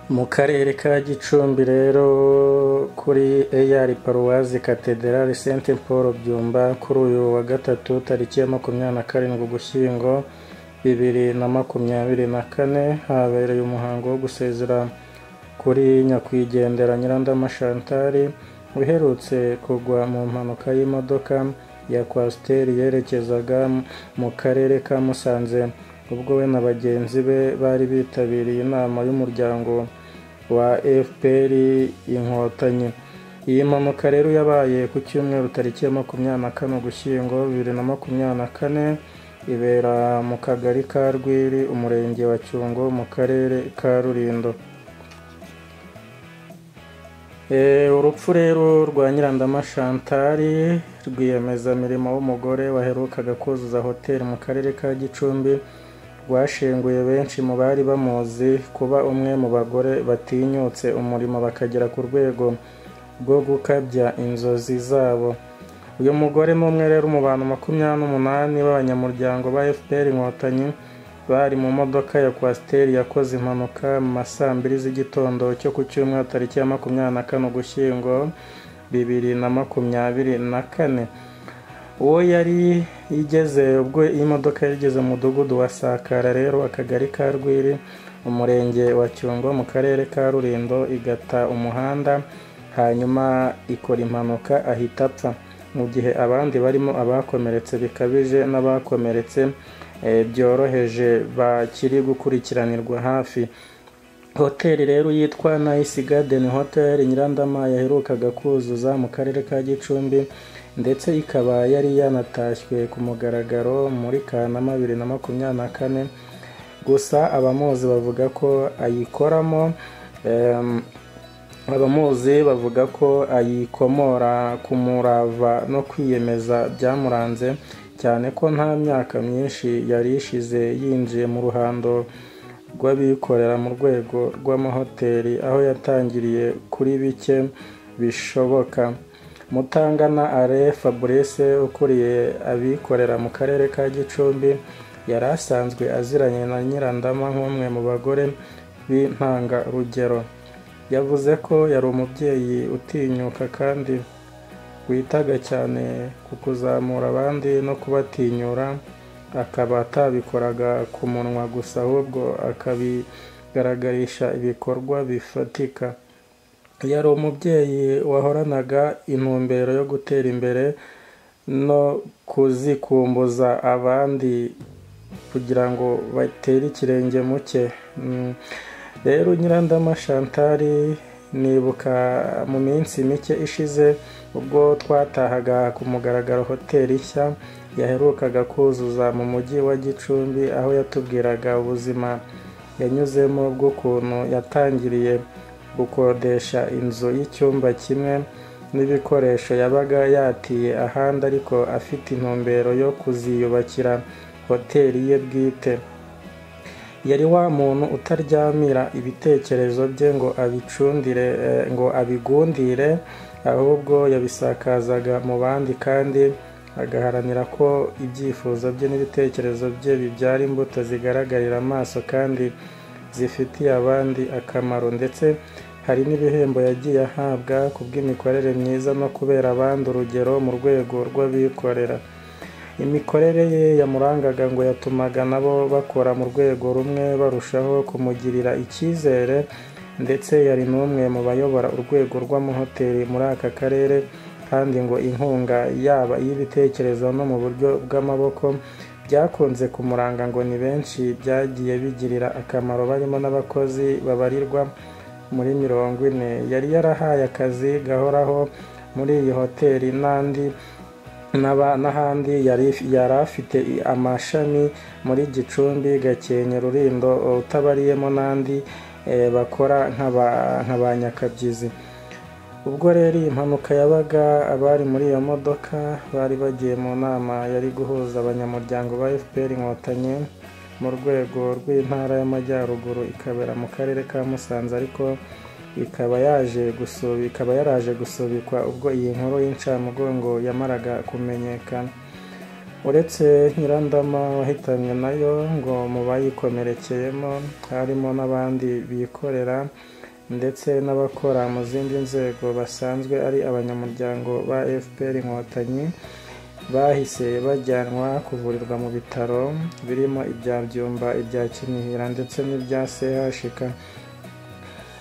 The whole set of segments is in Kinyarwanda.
Mu karere ka Gicumbi rero kuri EAR Paruwazi Cathedrale Saint Paul Byumba kuri uyu wa gatatu tariki ya 27 Ugushyingo 2024 habereye umuhango wo gusezera kuri nyakwigendera Nyirandama Chantal uherutse kugwa mu mpanuka y'imodoka ya Coaster yerekezaga mu karere ka Musanze ubwo we na bagenzi be bari bitabiriye inama y'umuryango wa FPR Inkotanyi. Iyi mpanuka rero yabaye ku cyumweru tariki ya 24 Ugushyingo 2024 ibera mu kagari ka Rwiri umurenge wa Cyungo mu karere ka Rulindo. Urupfu rero rwa Nyirandama Chantal rwiyemezamirimo w'umugore waherukaga kuzuza hoteli mu karere ka Gicumbi rwashenguye benshi mu bari bamuzi kuba umwe mu bagore batinyutse umurimo bakagera ku rwego rwo gukabya inzozi zabo. Uyu mugore n'umwe rero mu bantu 28 b'abanyamuryango ba FPR Inkotanyi bari mu modoka ya Coaster yakoze impanuka mu masaa 2 z'igitondo cyo ku cyumweru tariki ya 24 Ugushyingo 2024. Uwo yari igeze ubwo imodoka yageze mu mudugudu wa Sakara rero akagari ka Rwiri umurenge wa Cyungo mu karere ka Rulindo igata umuhanda hanyuma ikora impanuka ahita apfa, mu gihe abandi barimo abakomeretse bikabije n'abakomeretse byoroheje bakiri gukurikiranirwa hafi. Hoteli rero yitwa Nice Garden Hotel Nyirandama yaherukaga kuzuza mu karere ka Gicumbi ndetse ikaba yari yanatashywe ku mugaragaro muri Kanama 2024. Gusa abamuzi bavuga ko ayikoramo abamuzi bavuga ko ayikomora ku murava no kwiyemeza byamuranze cyane ko nta myaka myinshi yari ishize yinjiye mu ruhando rw'abikorera mu rwego rw'amahoteli aho yatangiriye kuri bike bishoboka. Mutangana Ale Fabrice ukuriye abikorera mu karere ka Gicumbi yari asanzwe aziranye na Nyirandama nk'umwe mu bagore b'intangarugero. Yavuze ko yari umubyeyi utinyuka kandi witaga cyane ku kuzamura abandi no kubatinyura, akaba atabikoraga ku munwa gusa ahubwo akabigaragarisha ibikorwa bifatika. Yari umubyeyi wahoranaga intumbero yo gutera imbere no kuzikumbuza abandi kugira ngo batere ikirenge mu cye. Rero Nyirandama Chantal nibuka mu minsi mike ishize ubwo twatahaga ku mugaragaro hoteli nshya yaherukaga kuzuza mu mujyi wa Gicumbi, aho yatubwiraga ubuzima yanyuzemo bw'ukuntu yatangiriye gukodesha inzu y'icyumba kimwe n'ibikoresho yabaga yatiye ahandi ariko afite intumbero yo kuziyubakira hoteli ye bwite. Yari wa muntu utaryamira ibitekerezo bye ngo abigundire ahubwo yabisakazaga mu bandi kandi agaharanira ko ibyifuzo bye n'ibitekerezo bye bibyara imbuto zigaragarira amaso kandi zifitiye abandi akamaro, ndetse hari n'ibihembo yagiye ahabwa ku bw'imikorere myiza no kubera abandi urugero mu rwego rw'abikorera. Imikorere ye yamurangaga ngo yatumaga nabo bakora mu rwego rumwe barushaho kumugirira icyizere, ndetse yari n'umwe mu bayobora urwego rw'amahoteli muri aka karere kandi ngo inkunga yaba y'ibitekerezo no mu buryo bw'amaboko byakunze kumuranga ngo ni benshi byagiye bigirira akamaro barimo n'abakozi babarirwa muri 40. Yari yarahaye akazi gahoraho muri iyi hoteli n'ahandi yari afite amashami muri Gicumbi, Gakenke, Rulindo utabariyemo n'andi bakora nk'abanyakabyizi. Ubwo rero iyi mpanuka yabaga abari muri iyo modoka bari bagiye mu nama yari guhuza abanyamuryango ba FPR Inkotanyi mu rwego rw'intara y'Amajyaruguru ikabera mu karere ka Musanze, ariko ikaba yaraje gusubikwa ubwo iyi nkuru y'incamugongo yamaraga kumenyekana. uretse Nyirandama wahitanywe nayo ngo mu bayikomerekeyemo harimo n'abandi bikorera ndetse n'abakora mu zindi nzego basanzwe ari abanyamuryango ba FPR Inkotanyi bahise bajyanwa kuvurirwa mu bitaro birimo ibya Byumba, ibya Kinihira ndetse n'ibya CHK.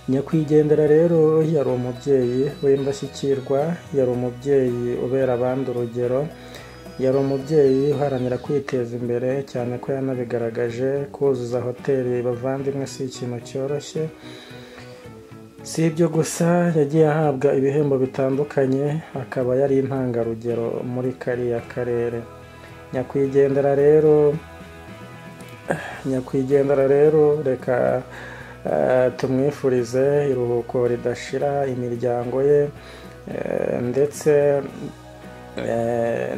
Nyakwigendera rero yari umubyeyi w'indashyikirwa, yari umubyeyi ubera abandi urugero, yari umubyeyi uharanira kwiteza imbere cyane ko yanabigaragaje. Kuzuza hoteli bavandimwe si ikintu cyoroshye. Si ibyo gusa, yagiye ahabwa ibihembo bitandukanye, akaba yari intangarugero muri kariya karere. Nyakwigendera rero reka tumwifurize iruhuko ridashira, imiryango ye ndetse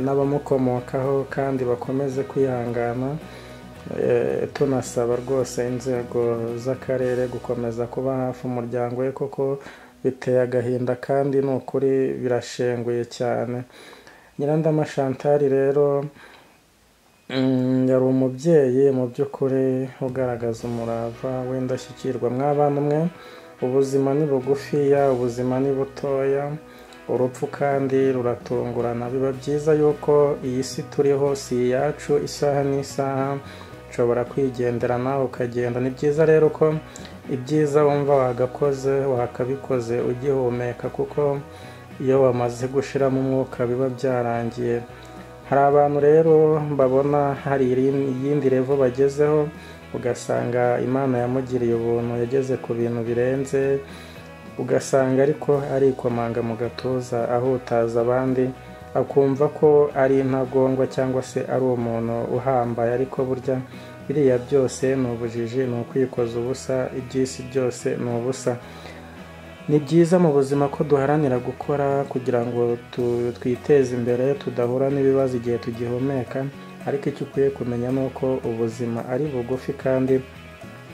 n'abamukomokaho kandi bakomeze kwihangana. Tunasaba rwose inzego z'akarere gukomeza kuba hafi umuryango we, kuko biteye agahinda kandi ni ukuri birashenguye cyane. Nyirandama Chantal rero yari umubyeyi mu by'ukuri ugaragaza umurava w'indashyikirwa. Mw'abantu mwe, ubuzima ni bugufiya, ubuzima ni butoya, urupfu kandi ruratungurana. Biba byiza yuko iyi si turiho si iyacu, isaha n'isaha ushobora kwigendera nawe ukagenda. Ni byiza rero ko ibyiza wumva wagakoze wakabikoze ugihumeka, kuko iyo wamaze gushiramo umwuka biba byarangiye. Hari abantu rero mbabona hari iyindi revo bagezeho, ugasanga Imana yamugiriye ubuntu, yageze ku bintu birenze, ugasanga ariko arikomanga mu gatuza ahutaza abandi, akumva ko ari intagondwa cyangwa se ari umuntu uhambaye. Ariko burya biriya byose ni ubujiji, ni ukwikoza ubusa, iby'isi byose ni ubusa. Ni byiza mu buzima ko duharanira gukora kugira ngo twiteze imbere, tudahura n'ibibazo igihe tugihumeka. Ariko icyo ukwiye kumenya ni uko ubuzima ari bugufi kandi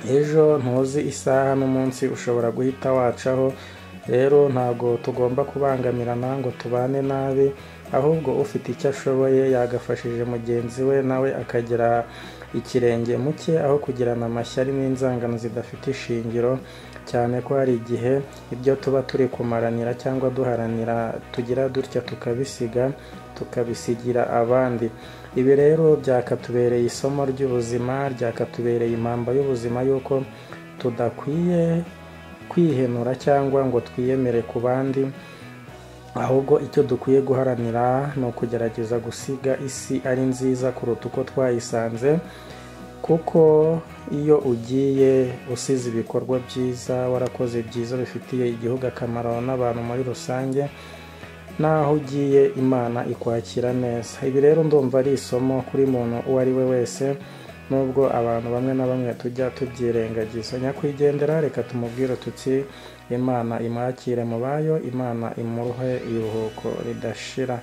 ejo ntuzi isaha n'umunsi ushobora guhita wacaho. Rero ntabwo tugomba kubangamirana ngo tubane nabi, ahubwo ufite icyo ashoboye yagafashije mugenzi we nawe akagira ikirenge muke, aho kugirana amashyari n'inzangano zidafite ishingiro, cyane ko hari igihe ibyo tuba turi kumaranira cyangwa duharanira tugira dutya tukabisiga tukabisigira abandi. Ibi rero byakatubereye isomo ry'ubuzima, ryakatubereye impamba y'ubuzima yuko tudakwiye kwihenura cyangwa ngo twiyemere ku bandi, ahubwo icyo dukwiye guharanira ni ukugerageza gusiga isi ari nziza kuruta uko twayisanze. Kuko iyo ugiye usize ibikorwa byiza, warakoze byiza bifitiye igihugu akamaro n'abantu muri rusange, naho ugiye Imana ikwakira neza. Ibi rero ndumva ari isomo kuri muntu uwo ari we wese, nubwo abantu bamwe na bamwe tujya tubyirengagiza. Nyakwigendera reka tumubwire tuti Imana imwakire mu bayo, Imana imuhe iruhuko ridashira.